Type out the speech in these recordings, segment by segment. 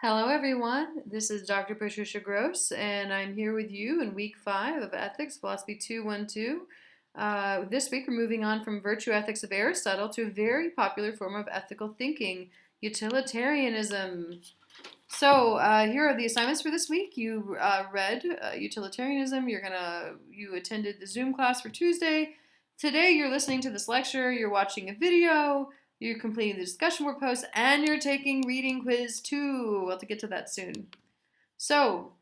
Hello, everyone. This is Dr. Patricia Gross, and I'm here with you in week 5 of Ethics, Philosophy 212. This week, we're moving on from virtue ethics of Aristotle to a very popular form of ethical thinking, utilitarianism. So, here are the assignments for this week. You read utilitarianism. You attended the Zoom class for Tuesday. Today, you're listening to this lecture. You're watching a video. You're completing the discussion board post, and you're taking reading quiz 2. We'll have to get to that soon. So,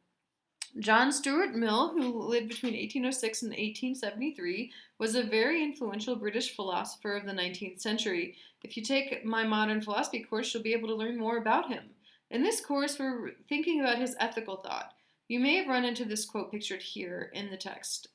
John Stuart Mill, who lived between 1806 and 1873, was a very influential British philosopher of the 19th century. If you take my modern philosophy course, you'll be able to learn more about him. In this course, we're thinking about his ethical thought. You may have run into this quote pictured here in the text.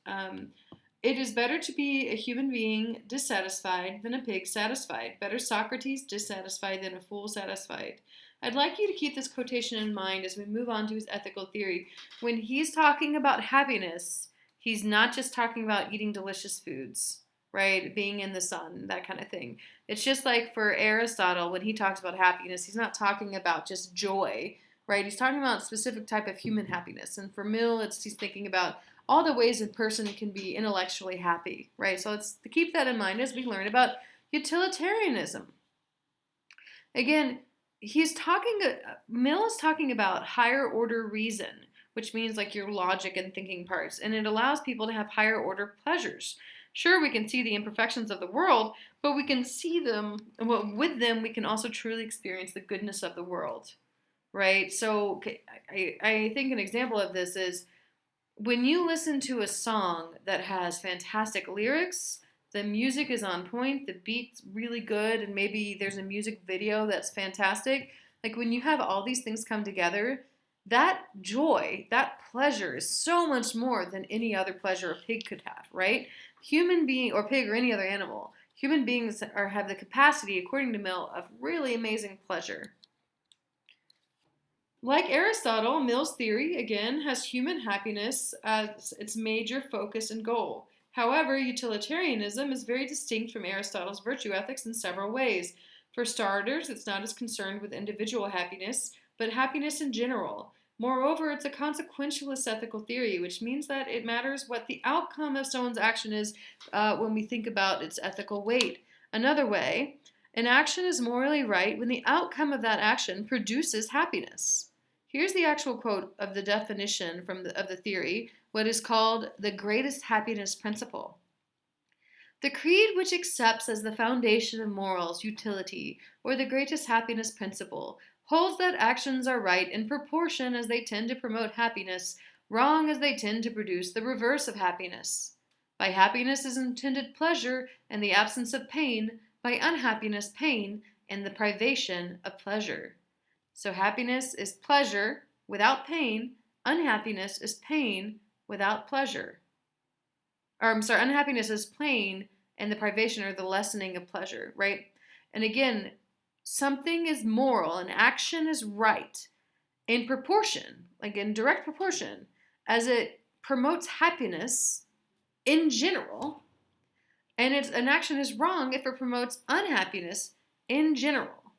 It is better to be a human being dissatisfied than a pig satisfied. Better Socrates dissatisfied than a fool satisfied. I'd like you to keep this quotation in mind as we move on to his ethical theory. When he's talking about happiness, he's not just talking about eating delicious foods, right? Being in the sun, that kind of thing. It's just like for Aristotle, when he talks about happiness, he's not talking about just joy, right? He's talking about a specific type of human happiness. And for Mill, he's thinking about all the ways a person can be intellectually happy, right? So let's keep that in mind as we learn about utilitarianism. Again, Mill is talking about higher order reason, which means like your logic and thinking parts, and it allows people to have higher order pleasures. Sure, we can see the imperfections of the world, but we can see them, with them, we can also truly experience the goodness of the world, right? So I think an example of this is when you listen to a song that has fantastic lyrics, the music is on point, the beat's really good, and maybe there's a music video that's fantastic. Like when you have all these things come together, that joy, that pleasure is so much more than any other pleasure a pig could have, right? Human being, or pig or any other animal, human beings have the capacity, according to Mill, of really amazing pleasure. Like Aristotle, Mill's theory, again, has human happiness as its major focus and goal. However, utilitarianism is very distinct from Aristotle's virtue ethics in several ways. For starters, it's not as concerned with individual happiness, but happiness in general. Moreover, it's a consequentialist ethical theory, which means that it matters what the outcome of someone's action is when we think about its ethical weight. Another way, an action is morally right when the outcome of that action produces happiness. Here's the actual quote of the definition of the theory, what is called the greatest happiness principle. The creed which accepts as the foundation of morals utility, or the greatest happiness principle, holds that actions are right in proportion as they tend to promote happiness, wrong as they tend to produce the reverse of happiness. By happiness is intended pleasure and the absence of pain, by unhappiness pain and the privation of pleasure. So happiness is pleasure without pain. Unhappiness is pain without pleasure. Unhappiness is pain and the privation or the lessening of pleasure, right? And again, something is moral, an action is right in proportion, like in direct proportion, as it promotes happiness in general, and an action is wrong if it promotes unhappiness in general,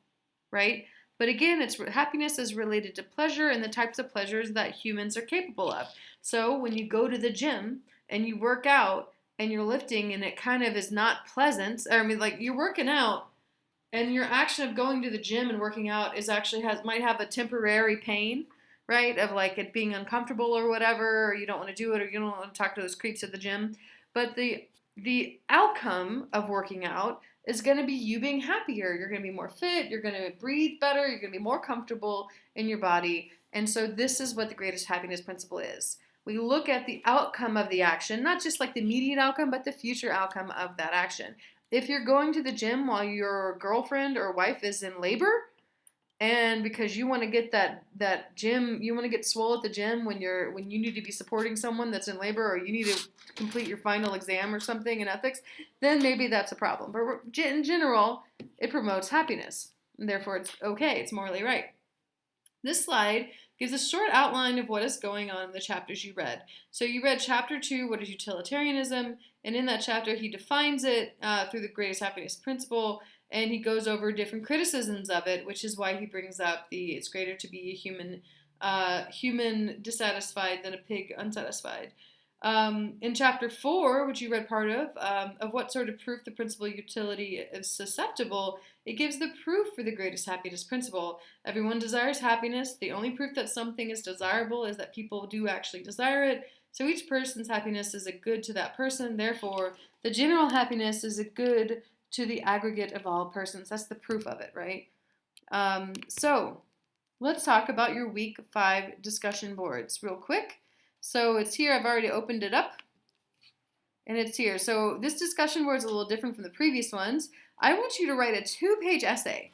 right? But again, happiness is related to pleasure and the types of pleasures that humans are capable of. So when you go to the gym and you work out and you're lifting and it kind of is not pleasant, like you're working out and your action of going to the gym and working out might have a temporary pain, right? Of like it being uncomfortable or whatever, or you don't want to do it, or you don't want to talk to those creeps at the gym. But the outcome of working out is going to be you being happier. You're going to be more fit. You're going to breathe better. You're going to be more comfortable in your body. And so this is what the greatest happiness principle is. We look at the outcome of the action, not just like the immediate outcome, but the future outcome of that action. If you're going to the gym while your girlfriend or wife is in labor, and because you want to get that gym, you want to get swole at the gym when you need to be supporting someone that's in labor, or you need to complete your final exam or something in ethics, then maybe that's a problem. But in general, it promotes happiness, and therefore it's okay, it's morally right. This slide gives a short outline of what is going on in the chapters you read. So you read chapter 2, what is utilitarianism, and in that chapter he defines it through the greatest happiness principle. and he goes over different criticisms of it, which is why he brings up the it's greater to be a human dissatisfied than a pig unsatisfied. In chapter 4, which you read part of what sort of proof the principal utility is susceptible, it gives the proof for the greatest happiness principle. Everyone desires happiness. The only proof that something is desirable is that people do actually desire it. So each person's happiness is a good to that person. Therefore, the general happiness is a good to the aggregate of all persons. That's the proof of it, right? So let's talk about your week 5 discussion boards real quick. So it's here. I've already opened it up. And it's here. So this discussion board is a little different from the previous ones. I want you to write a 2-page essay.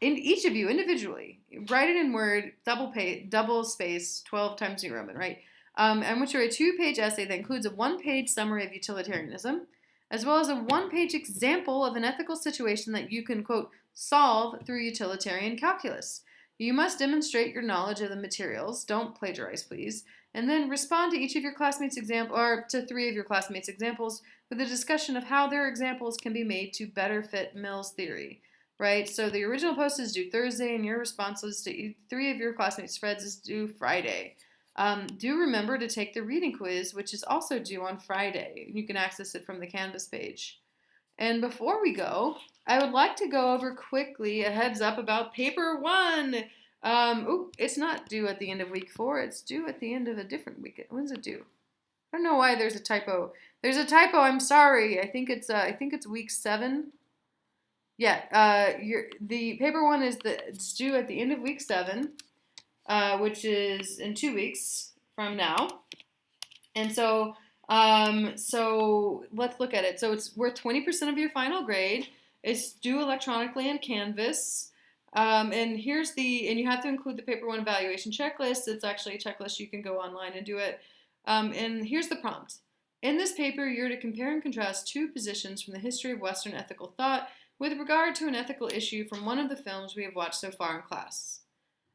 In each of you individually. Write it in Word, double space, 12 times New Roman, right? I want you to write a 2-page essay that includes a 1-page summary of utilitarianism, as well as a 1-page example of an ethical situation that you can, quote, solve through utilitarian calculus. You must demonstrate your knowledge of the materials. Don't plagiarize, please. And then respond to each of your classmates' example, or to 3 of your classmates' examples with a discussion of how their examples can be made to better fit Mill's theory. Right? So the original post is due Thursday, and your responses to 3 of your classmates' threads is due Friday. Do remember to take the reading quiz, which is also due on Friday. You can access it from the Canvas page. And before we go, I would like to go over quickly a heads up about paper 1. It's not due at the end of week 4. It's due at the end of a different week. When's it due? I don't know why there's a typo. There's a typo. I'm sorry. I think it's week 7. Yeah. The paper 1 it's due at the end of week 7, which is in 2 weeks from now. And so let's look at it. So it's worth 20% of your final grade. It's due electronically on Canvas. And you have to include the paper 1 evaluation checklist. It's actually a checklist. You can go online and do it. And here's the prompt. In this paper, you're to compare and contrast 2 positions from the history of Western ethical thought with regard to an ethical issue from one of the films we have watched so far in class,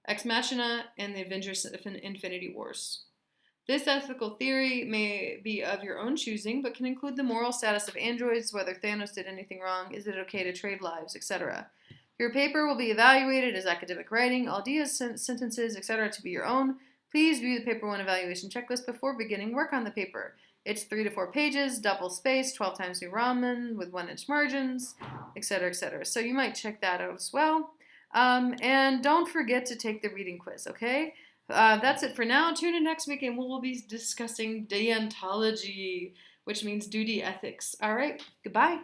Ex Machina and the Avengers Infinity Wars. This ethical theory may be of your own choosing, but can include the moral status of androids, whether Thanos did anything wrong, is it okay to trade lives, etc. Your paper will be evaluated as academic writing, all ideas, sentences, etc. to be your own. Please view the paper 1 evaluation checklist before beginning work on the paper. It's 3 to 4 pages, double space, 12 times New Roman with 1-inch margins, etc., etc. So you might check that out as well. And don't forget to take the reading quiz, okay? That's it for now. Tune in next week and we'll be discussing deontology, which means duty ethics. All right, goodbye.